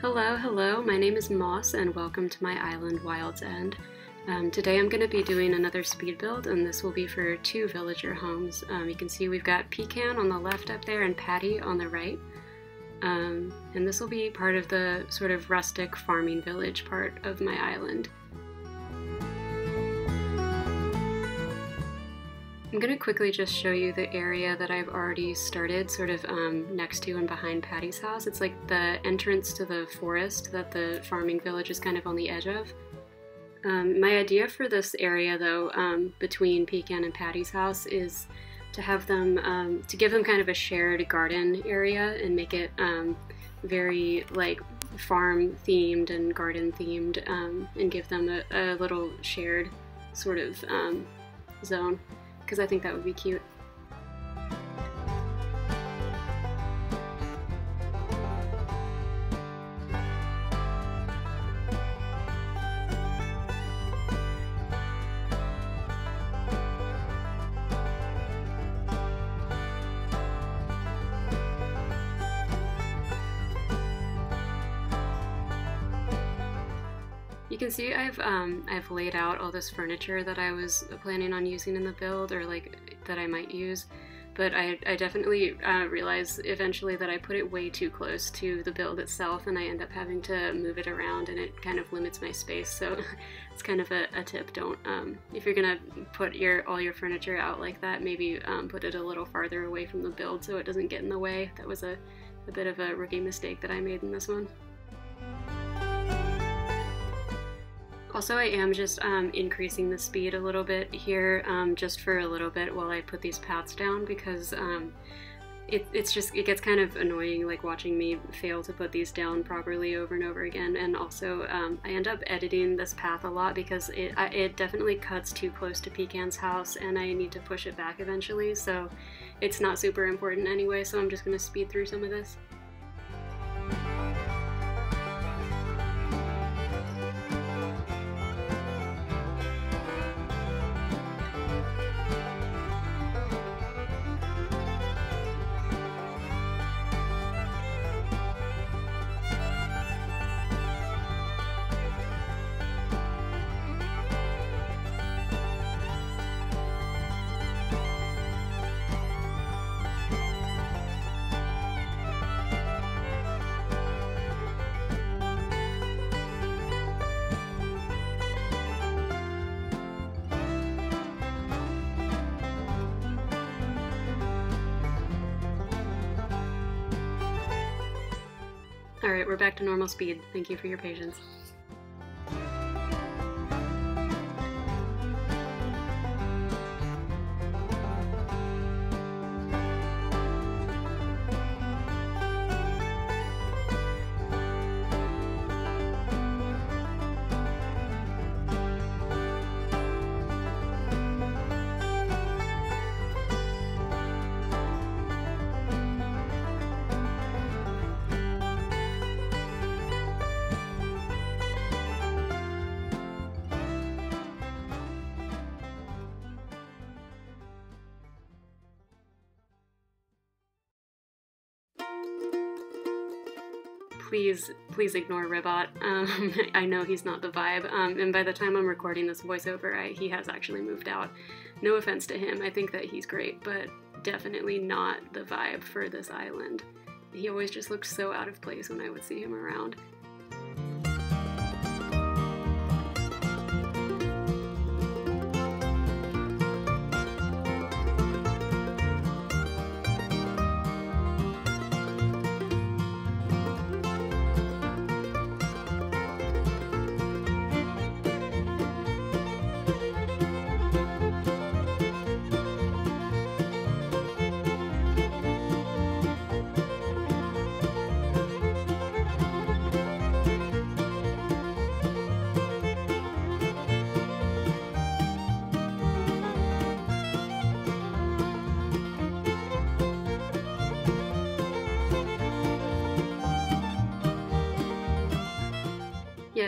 Hello, my name is Moss and welcome to my island Wild's End. Today I'm going to be doing another speed build, and this will be for two villager homes. You can see we've got Pecan on the left up there and Patty on the right. And this will be part of the sort of rustic farming village part of my island. I'm going to quickly just show you the area that I've already started sort of next to and behind Patty's house. It's like the entrance to the forest that the farming village is kind of on the edge of. My idea for this area though, between Pecan and Patty's house, is to have them, to give them kind of a shared garden area and make it very like farm themed and garden themed, and give them a little shared sort of zone, because I think that would be cute. You can see I've laid out all this furniture that I was planning on using in the build, or like that I might use, but I definitely realized eventually that I put it way too close to the build itself, and I end up having to move it around, and it kind of limits my space. So it's kind of a tip. Don't if you're gonna put all your furniture out like that, maybe put it a little farther away from the build so it doesn't get in the way. That was a bit of a rookie mistake that I made in this one. Also, I am just increasing the speed a little bit here, just for a little bit while I put these paths down, because it gets kind of annoying, like watching me fail to put these down properly over and over again. And also I end up editing this path a lot because it definitely cuts too close to Pecan's house, and I need to push it back eventually, so it's not super important anyway, so I'm just going to speed through some of this. Alright, we're back to normal speed. Thank you for your patience. Please ignore Ribot. I know he's not the vibe, and by the time I'm recording this voiceover, he has actually moved out. No offense to him, I think that he's great, but definitely not the vibe for this island. He always just looked so out of place when I would see him around.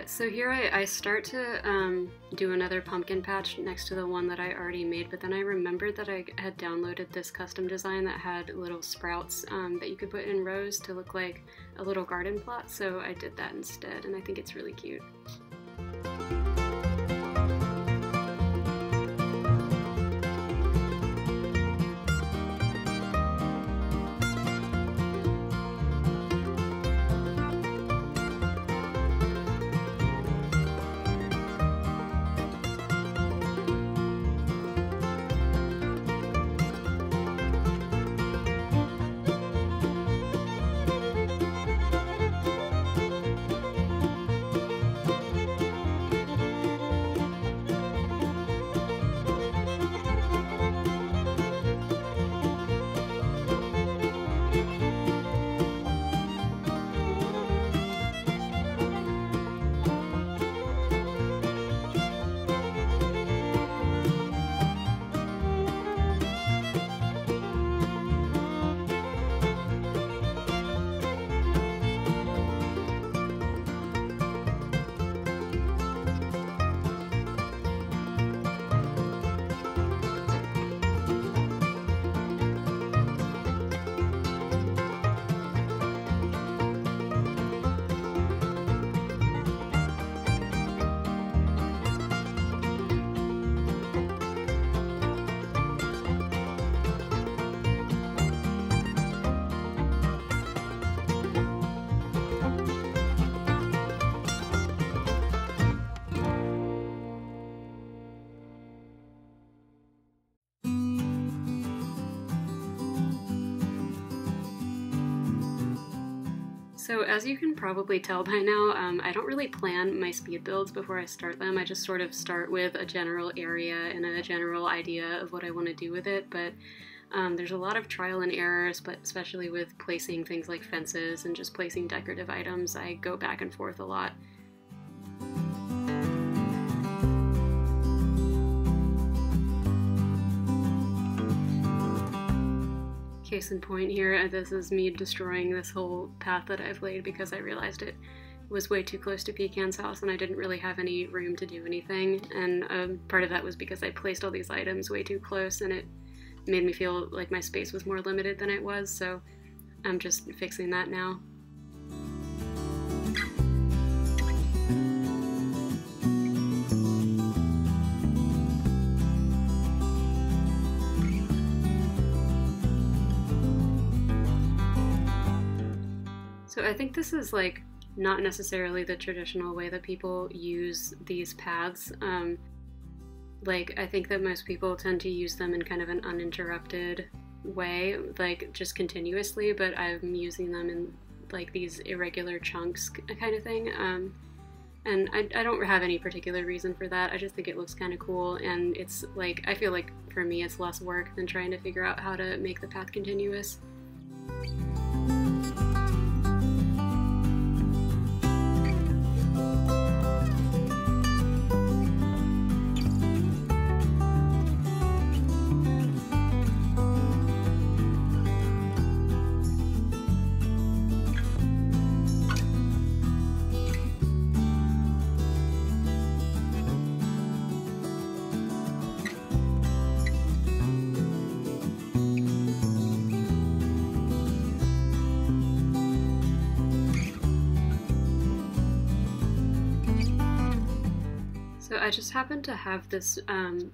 Yeah, so here I start to do another pumpkin patch next to the one that I already made, but then I remembered that I had downloaded this custom design that had little sprouts that you could put in rows to look like a little garden plot, so I did that instead, and I think it's really cute. So as you can probably tell by now, I don't really plan my speed builds before I start them. I just sort of start with a general area and a general idea of what I want to do with it, but there's a lot of trial and errors, but especially with placing things like fences and just placing decorative items, I go back and forth a lot. Case in point here, this is me destroying this whole path that I've laid because I realized it was way too close to Pecan's house and I didn't really have any room to do anything, and part of that was because I placed all these items way too close and it made me feel like my space was more limited than it was, so I'm just fixing that now. So I think this is like not necessarily the traditional way that people use these paths. Like I think that most people tend to use them in kind of an uninterrupted way, like just continuously, but I'm using them in like these irregular chunks kind of thing. And I don't have any particular reason for that. I just think it looks kind of cool, and it's like, I feel like for me it's less work than trying to figure out how to make the path continuous. So I just happened to have this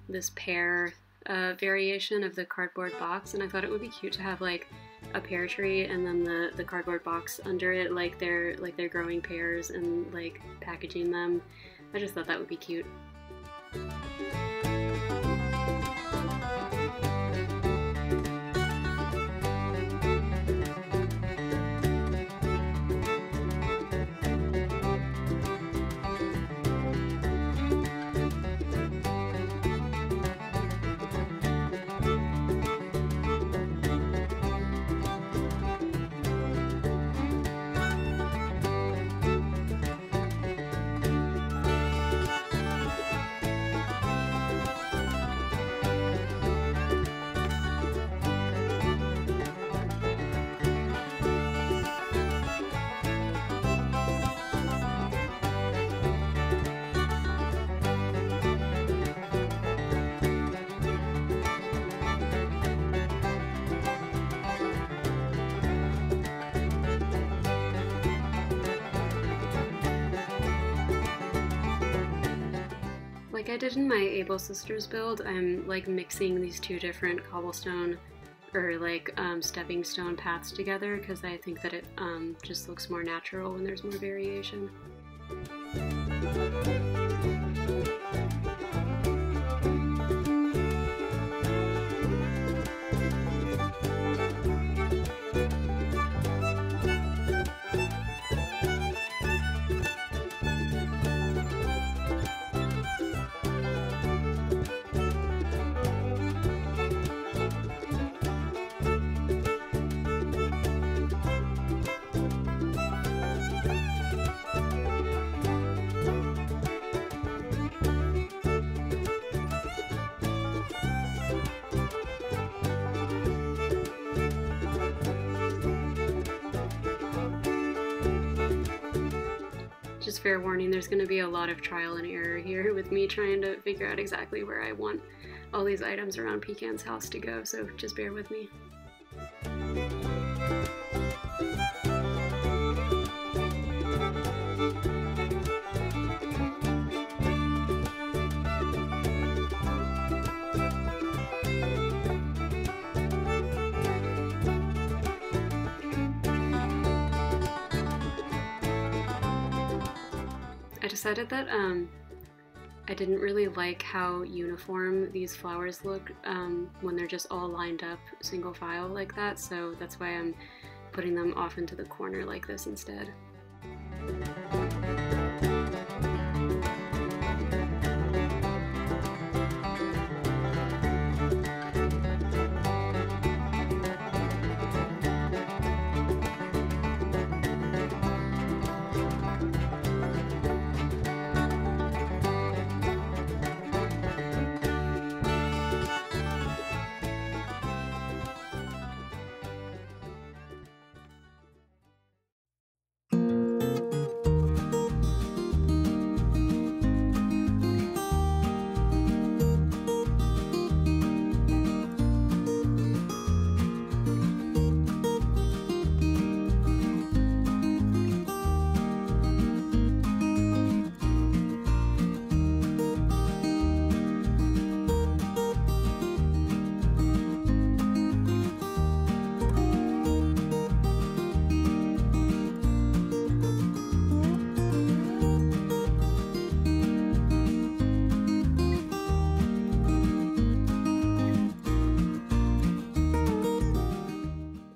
this pear variation of the cardboard box, and I thought it would be cute to have like a pear tree and then the cardboard box under it, like they're growing pears and like packaging them. I just thought that would be cute. Like I did in my Able Sisters build, I'm like mixing these two different cobblestone or like stepping stone paths together because I think that it just looks more natural when there's more variation. Just fair warning, there's going to be a lot of trial and error here with me trying to figure out exactly where I want all these items around Pecan's house to go, so just bear with me. I decided that I didn't really like how uniform these flowers look when they're just all lined up single file like that, so that's why I'm putting them off into the corner like this instead.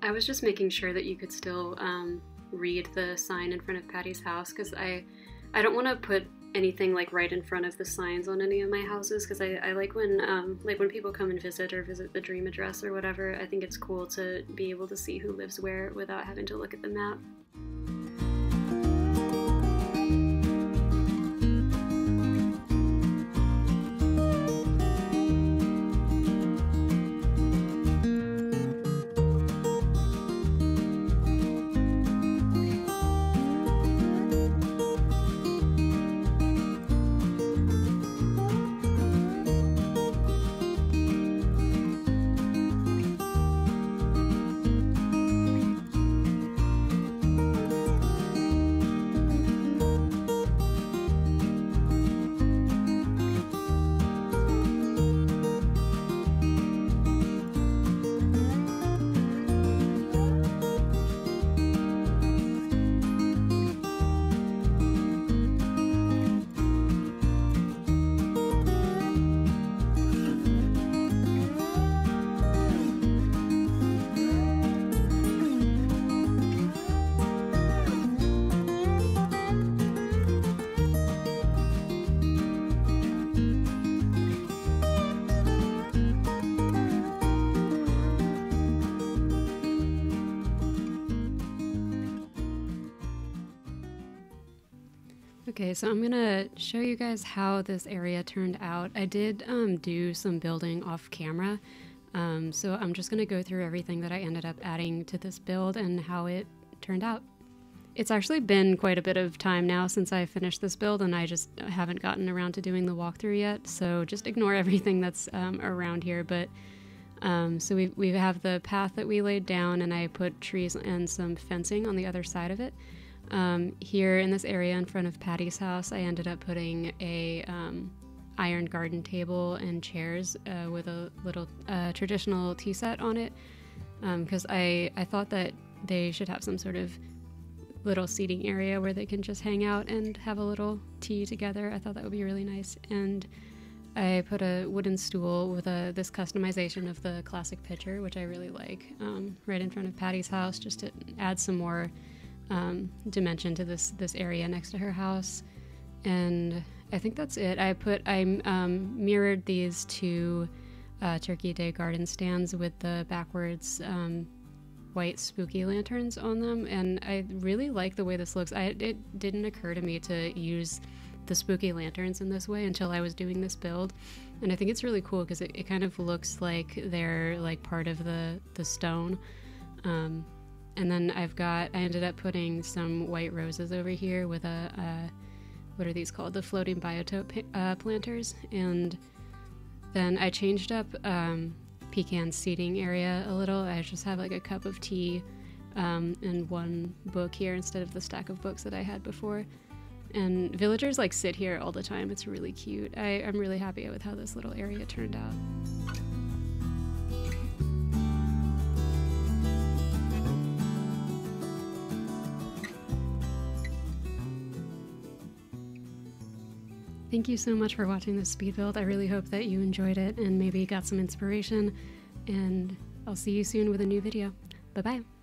I was just making sure that you could still read the sign in front of Patty's house, because I don't want to put anything like right in front of the signs on any of my houses, because I like when people come and visit or visit the dream address or whatever, I think it's cool to be able to see who lives where without having to look at the map. Okay, so I'm gonna show you guys how this area turned out. I did do some building off camera, so I'm just gonna go through everything that I ended up adding to this build and how it turned out. It's actually been quite a bit of time now since I finished this build, and I just haven't gotten around to doing the walkthrough yet, so just ignore everything that's around here. But so we have the path that we laid down, and I put trees and some fencing on the other side of it. Here in this area in front of Patty's house, I ended up putting a iron garden table and chairs with a little traditional tea set on it, because I thought that they should have some sort of little seating area where they can just hang out and have a little tea together. I thought that would be really nice. And I put a wooden stool with this customization of the classic pitcher, which I really like, right in front of Patty's house, just to add some more dimension to this area next to her house. And I think that's it. I mirrored these two Turkey Day garden stands with the backwards white spooky lanterns on them, and I really like the way this looks. It didn't occur to me to use the spooky lanterns in this way until I was doing this build, and I think it's really cool because it kind of looks like they're like part of the stone. And then I ended up putting some white roses over here with what are these called? The floating biotope planters. And then I changed up Pecan's seating area a little. I just have like a cup of tea and one book here instead of the stack of books that I had before. And villagers like sit here all the time. It's really cute. I'm really happy with how this little area turned out. Thank you so much for watching this speed build. I really hope that you enjoyed it and maybe got some inspiration, and I'll see you soon with a new video. Bye-bye.